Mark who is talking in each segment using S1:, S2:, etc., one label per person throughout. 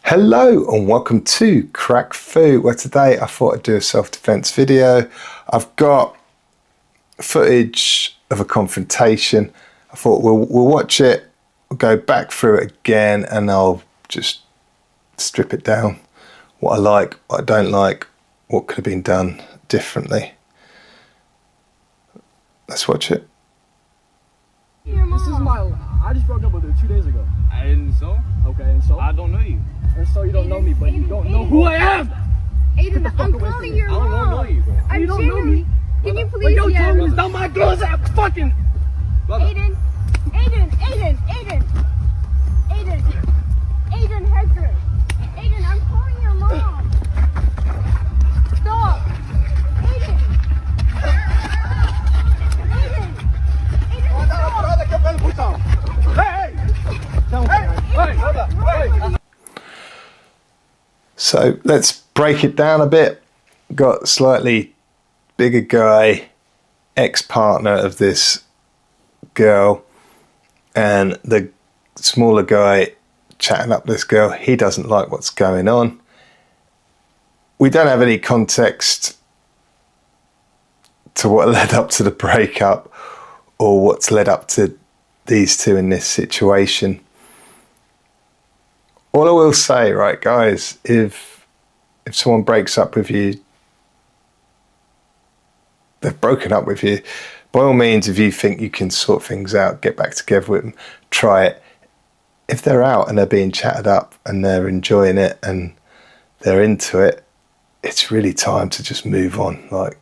S1: Hello and welcome to Crack Fu, where today I thought I'd do a self-defense video. I've got footage of a confrontation. I thought we'll watch it, we'll go back through it again, and I'll just strip it down. What I like, what I don't like, what could have been done differently. Let's watch it.
S2: This is I just broke up with her 2 days ago.
S3: And so?
S2: Okay, and so?
S3: I don't know you.
S2: And so you don't know me, but you don't know who I am!
S4: Aiden, I'm calling your mom.
S3: I don't know you, bro.
S4: I'm
S2: You don't know me?
S4: Can you
S2: But
S4: please,
S2: yo,
S4: yeah?
S2: tell me it's not my girl's ass, fucking...
S4: Aiden, Hector. Aiden, I'm calling your mom. Stop. Aiden, stop.
S1: So let's break it down a bit. Got slightly bigger guy, ex-partner of this girl, and the smaller guy chatting up this girl. He doesn't like what's going on. We don't have any context to what led up to the breakup or what's led up to these two in this situation. All I will say, right, guys, if someone breaks up with you, they've broken up with you, by all means, if you think you can sort things out, get back together with them, try it. If they're out and they're being chatted up and they're enjoying it and they're into it, it's really time to just move on. Like,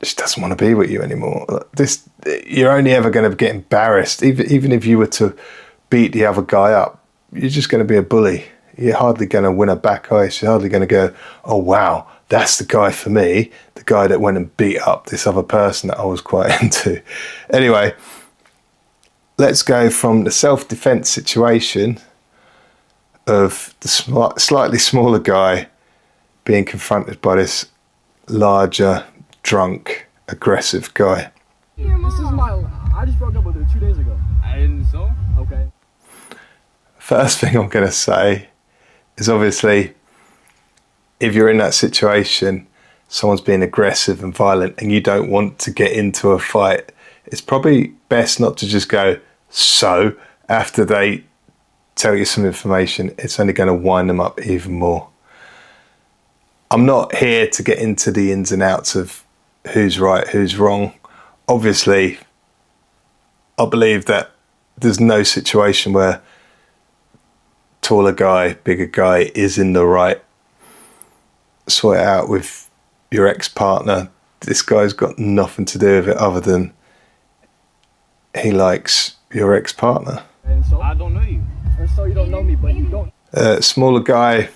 S1: she doesn't want to be with you anymore. You're only ever going to get embarrassed. Even if you were to beat the other guy up, you're just going to be a bully. You're hardly going to win her back, are you? You're hardly going to go, oh wow, that's the guy for me, the guy that went and beat up this other person that I was quite into. Anyway, let's go from the self-defense situation of the slightly smaller guy being confronted by this larger, drunk, aggressive guy.
S2: This is I just broke up with her 2 days ago.
S3: And so?
S2: Okay.
S1: First thing I'm going to say is, obviously, if you're in that situation, someone's being aggressive and violent and you don't want to get into a fight, it's probably best not to just go, so, after they tell you some information. It's only going to wind them up even more. I'm not here to get into the ins and outs of who's right, who's wrong. Obviously, I believe that there's no situation where taller guy, bigger guy is in the right. Sort it out with your ex-partner. This guy's got nothing to do with it other than he likes your ex-partner.
S2: And so?
S3: I don't know you.
S2: And so you don't know me, but you don't...
S1: Smaller guy,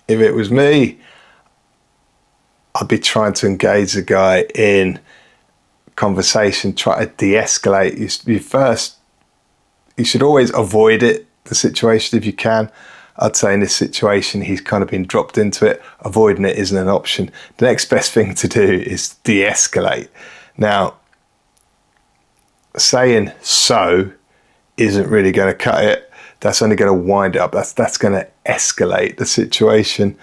S1: if it was me, I'd be trying to engage the guy in conversation, try to de-escalate. You should always avoid it, the situation, if you can. I'd say in this situation, he's kind of been dropped into it. Avoiding it isn't an option. The next best thing to do is de-escalate. Now, saying so isn't really going to cut it. That's only going to wind it up. That's going to escalate the situation.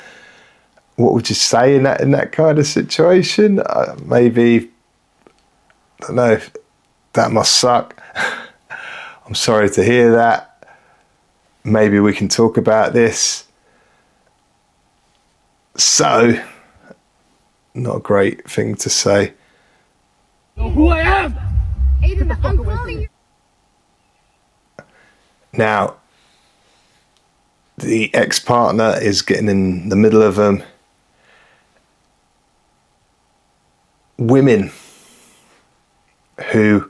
S1: What would you say in that kind of situation? Maybe, I don't know, that must suck. I'm sorry to hear that. Maybe we can talk about this. So, not a great thing to say.
S2: Know who I am!
S4: Aiden, I'm calling you.
S1: Now, the ex-partner is getting in the middle of them. Women who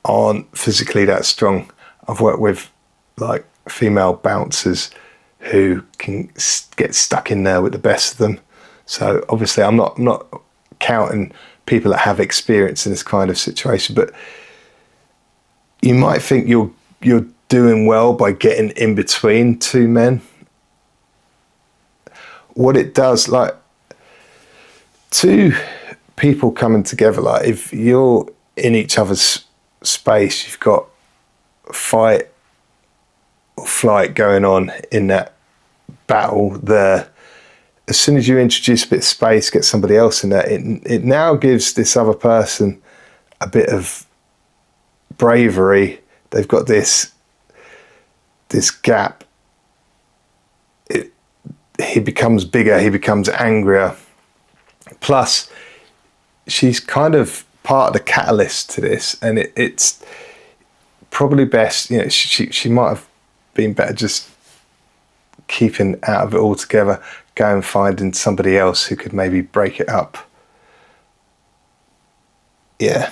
S1: aren't physically that strong. I've worked with like female bouncers who can get stuck in there with the best of them. So obviously I'm not counting people that have experience in this kind of situation, but you might think you're doing well by getting in between two men. What it does, like, two people coming together, like if you're in each other's space, you've got fight or flight going on in that battle there, as soon as you introduce a bit of space, get somebody else in there, it now gives this other person a bit of bravery. They've got this gap. He becomes bigger, he becomes angrier. Plus, she's kind of part of the catalyst to this, and it's probably best, you know, she might have been better just keeping out of it altogether, go and finding somebody else who could maybe break it up. Yeah.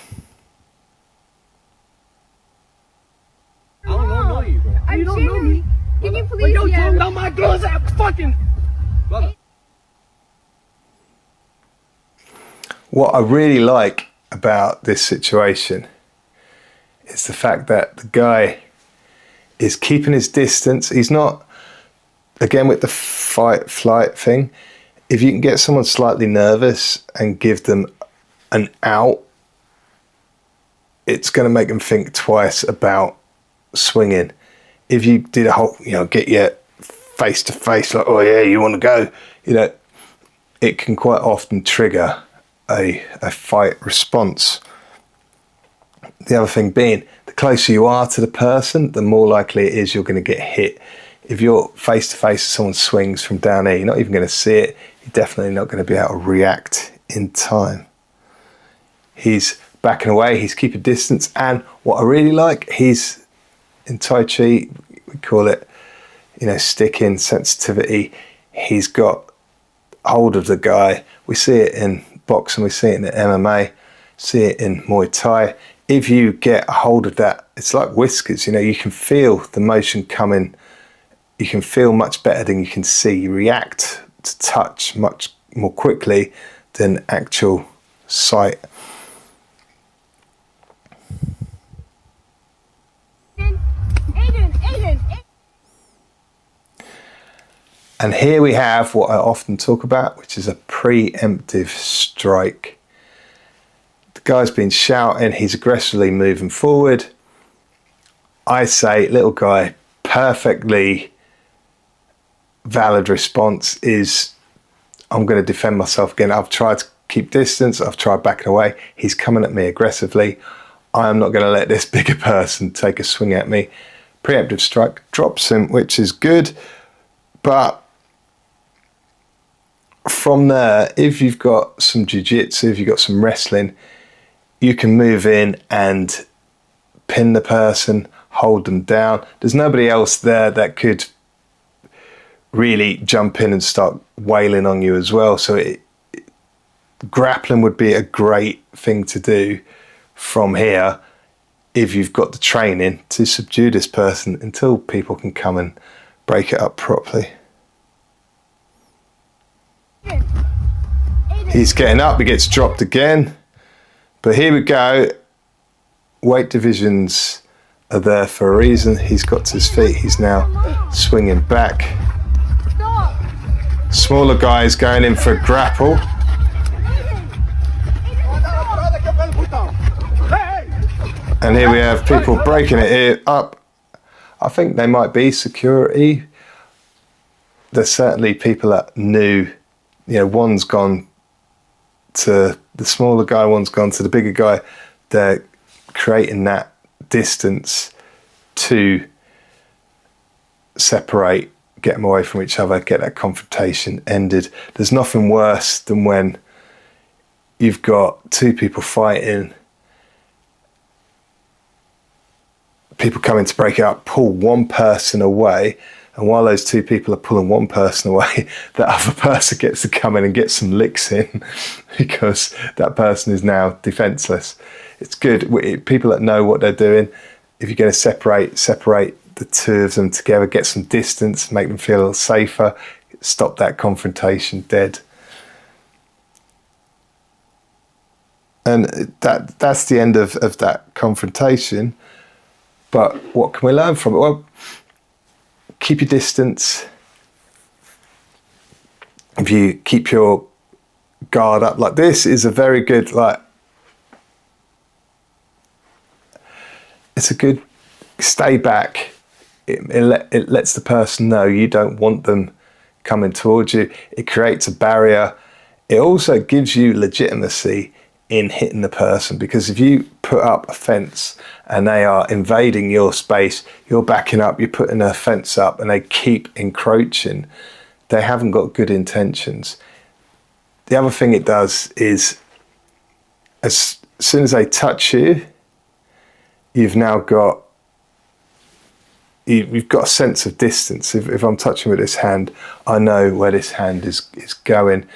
S2: I don't know you, bro.
S4: I'm
S2: You don't know me.
S4: Can you
S2: Like,
S4: please?
S2: yo,
S4: Yeah.
S2: dude, now my girl's at fucking. Brother.
S1: What I really like about this situation is the fact that the guy is keeping his distance. He's not, again, with the fight flight thing, if you can get someone slightly nervous and give them an out, it's going to make them think twice about swinging. If you did a whole, you know, get your face to face, like, oh yeah, you want to go, you know, it can quite often trigger a fight response. The other thing being, the closer you are to the person, the more likely it is you're going to get hit. If you're face to face, someone swings from down here, you're not even going to see it. You're definitely not going to be able to react in time. He's backing away, he's keeping distance, and what I really like, he's in Tai Chi, we call it, you know, stick-in sensitivity. He's got hold of the guy. We see it in boxing, we see it in MMA, see it in Muay Thai. If you get a hold of that, it's like whiskers, you know, you can feel the motion coming. You can feel much better than you can see. You react to touch much more quickly than actual sight.
S4: Aiden.
S1: And here we have what I often talk about, which is a preemptive strike. The guy's been shouting, he's aggressively moving forward. I say, little guy, perfectly valid response is, I'm going to defend myself again. I've tried to keep distance, I've tried backing away. He's coming at me aggressively. I am not going to let this bigger person take a swing at me. Preemptive strike drops him, which is good. But from there, if you've got some jiu-jitsu, if you've got some wrestling, you can move in and pin the person, hold them down. There's nobody else there that could really jump in and start wailing on you as well. So grappling would be a great thing to do from here if you've got the training to subdue this person until people can come and break it up properly. He's getting up, he gets dropped again. But here we go. Weight divisions are there for a reason. He's got to his feet, he's now swinging back. Smaller guys going in for a grapple. And here we have people breaking it up. I think they might be security. There's certainly people that knew, you know, one's gone to the smaller guy, one's gone to the bigger guy. They're creating that distance to separate, get them away from each other, get that confrontation ended. There's nothing worse than when you've got two people fighting, people coming to break it up, pull one person away, and while those two people are pulling one person away, that other person gets to come in and get some licks in because that person is now defenseless. It's good. People that know what they're doing, if you're going to separate the two of them together, get some distance, make them feel a little safer, stop that confrontation dead. And that's the end of that confrontation. But what can we learn from it? Well, keep your distance. If you keep your guard up, like this is a very good, like, it's a good stay back. It lets the person know you don't want them coming towards you. It creates a barrier. It also gives you legitimacy in hitting the person, because if you put up a fence and they are invading your space, you're backing up, you're putting a fence up, and they keep encroaching, they haven't got good intentions. The other thing it does is, as soon as they touch you, you've got a sense of distance. If I'm touching with this hand, I know where this hand is going.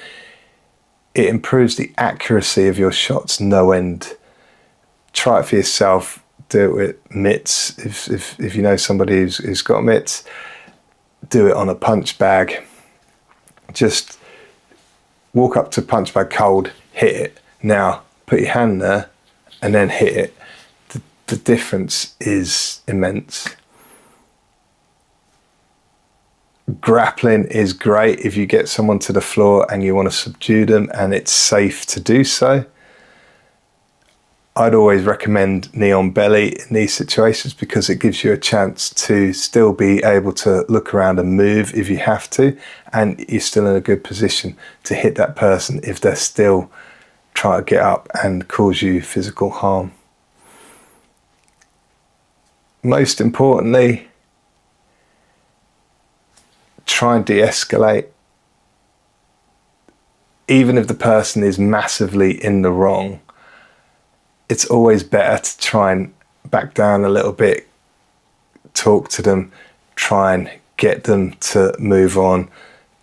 S1: It improves the accuracy of your shots no end. Try it for yourself. Do it with mitts. If you know somebody who's got mitts, do it on a punch bag. Just walk up to a punch bag cold, hit it. Now put your hand there and then hit it. The difference is immense. Grappling is great if you get someone to the floor and you want to subdue them and it's safe to do so. I'd always recommend knee on belly in these situations, because it gives you a chance to still be able to look around and move if you have to, and you're still in a good position to hit that person if they're still trying to get up and cause you physical harm. Most importantly, try and de-escalate. Even if the person is massively in the wrong, it's always better to try and back down a little bit, talk to them, try and get them to move on,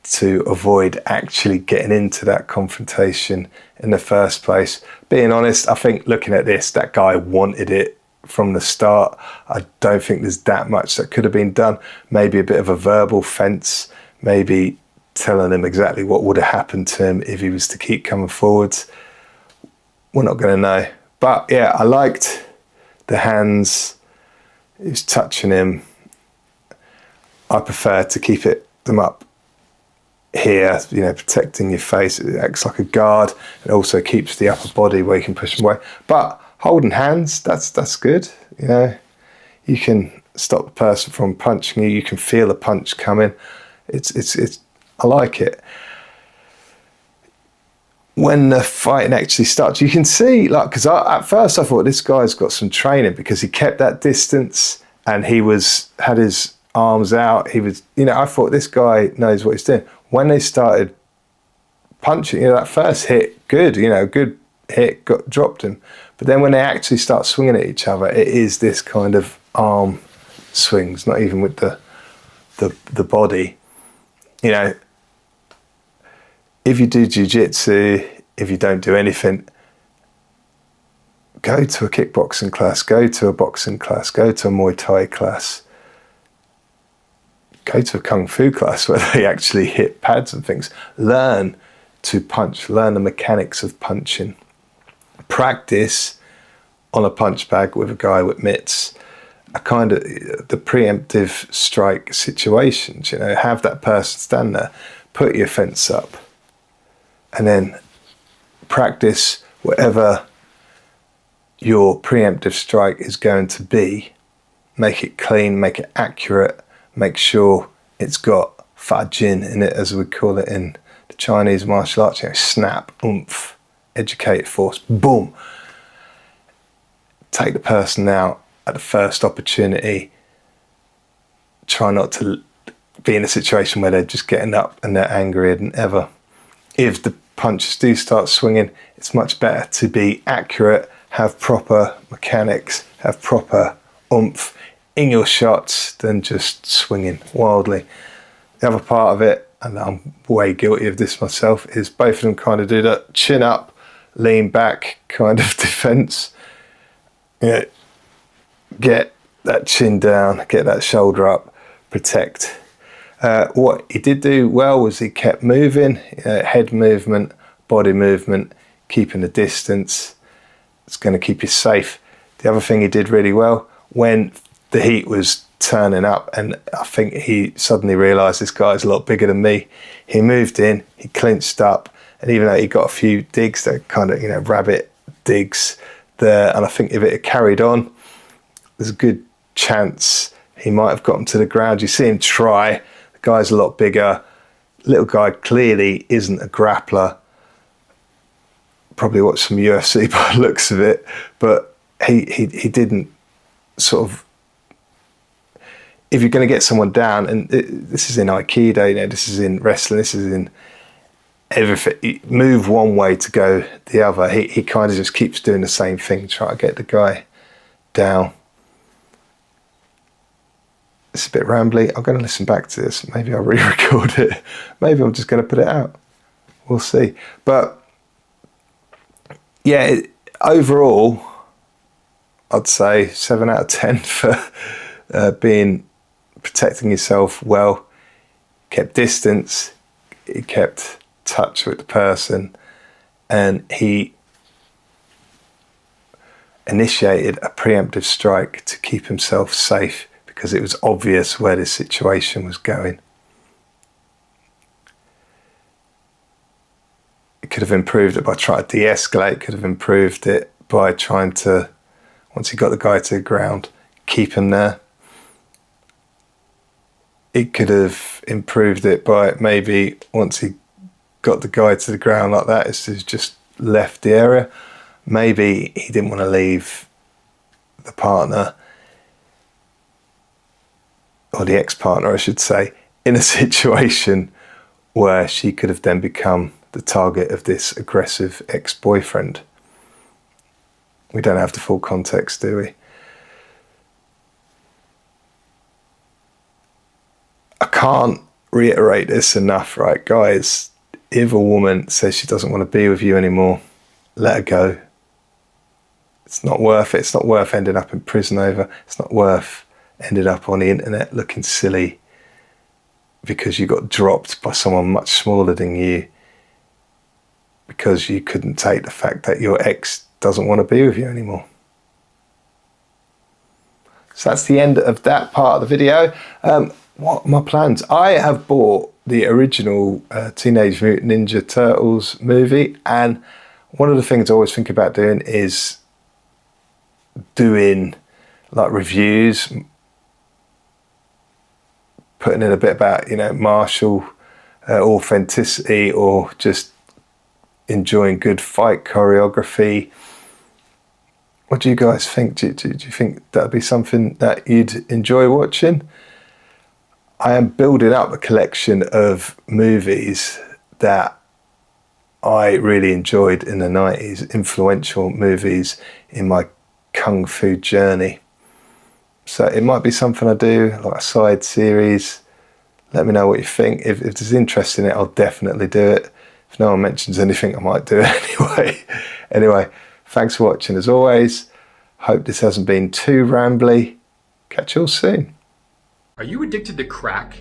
S1: to avoid actually getting into that confrontation in the first place. Being honest, I think looking at this, that guy wanted it from the start. I don't think there's that much that could have been done. Maybe a bit of a verbal fence, maybe telling him exactly what would have happened to him if he was to keep coming forwards. We're not going to know. But yeah, I liked the hands. He was touching him. I prefer to keep them up here, protecting your face. It acts like a guard. It also keeps the upper body where you can push them away. But holding hands, that's good. You can stop the person from punching you. You can feel the punch coming. I like it. When the fighting actually starts, you can see, because at first I thought this guy's got some training, because he kept that distance and he had his arms out. He was, I thought this guy knows what he's doing. When they started punching, that first hit, good hit, dropped him. But then when they actually start swinging at each other, it is this kind of arm swings, not even with the body. If you do jiu-jitsu, if you don't do anything, go to a kickboxing class, go to a boxing class, go to a Muay Thai class, go to a Kung Fu class where they actually hit pads and things. Learn to punch, learn the mechanics of punching. Practice on a punch bag with a guy with mitts, a kind of the preemptive strike situations, have that person stand there, put your fence up, and then practice whatever your preemptive strike is going to be. Make it clean, make it accurate, make sure it's got fa jin in it, as we call it in the Chinese martial arts. Snap, oomph, educate, force, boom. Take the person out at the first opportunity. Try not to be in a situation where they're just getting up and they're angrier than ever. If the punches do start swinging, it's much better to be accurate, have proper mechanics, have proper oomph in your shots than just swinging wildly. The other part of it, and I'm way guilty of this myself, is both of them kind of do that chin up, lean back kind of defense. Get that chin down, get that shoulder up, protect. What he did do well was he kept moving, head movement, body movement, keeping the distance. It's going to keep you safe. The other thing he did really well, when the heat was turning up and I think he suddenly realised this guy's a lot bigger than me, he moved in, he clinched up, and even though he got a few digs, that kind of, rabbit digs there, and I think if it had carried on, there's a good chance he might have got him to the ground. You see him try. The guy's a lot bigger. Little guy clearly isn't a grappler. Probably watched some UFC by the looks of it, but he didn't sort of. If you're going to get someone down, and this is in Aikido, you know, this is in wrestling, this is in everything. You move one way to go the other. He kind of just keeps doing the same thing, trying to get the guy down. It's a bit rambly. I'm going to listen back to this. Maybe I'll re-record it. Maybe I'm just going to put it out. We'll see. But yeah, overall, I'd say 7 out of 10 for protecting yourself well. Kept distance, he kept touch with the person, and he initiated a preemptive strike to keep himself safe because it was obvious where this situation was going. It could have improved it by trying to de-escalate, could have improved it by trying to, once he got the guy to the ground, keep him there. It could have improved it by maybe once he got the guy to the ground like that, it's just left the area. Maybe he didn't want to leave the partner, or the ex-partner I should say, in a situation where she could have then become the target of this aggressive ex-boyfriend. We don't have the full context, do we? I can't reiterate this enough, right, guys? If a woman says she doesn't want to be with you anymore, let her go. It's not worth it. It's not worth ending up in prison over. It's not worth ending up on the internet looking silly because you got dropped by someone much smaller than you because you couldn't take the fact that your ex doesn't want to be with you anymore. So that's the end of that part of the video. What are my plans? I have bought the original Teenage Mutant Ninja Turtles movie, and one of the things I always think about doing is doing like reviews, putting in a bit about, you know, martial authenticity, or just enjoying good fight choreography. What do you guys think? Do you think that'd be something that you'd enjoy watching? I am building up a collection of movies that I really enjoyed in the 90s, influential movies in my Kung Fu journey. So it might be something I do, like a side series. Let me know what you think. If there's interest in it, I'll definitely do it. If no one mentions anything, I might do it anyway. Anyway, thanks for watching as always. Hope this hasn't been too rambly. Catch you all soon.
S3: Are you addicted to crack?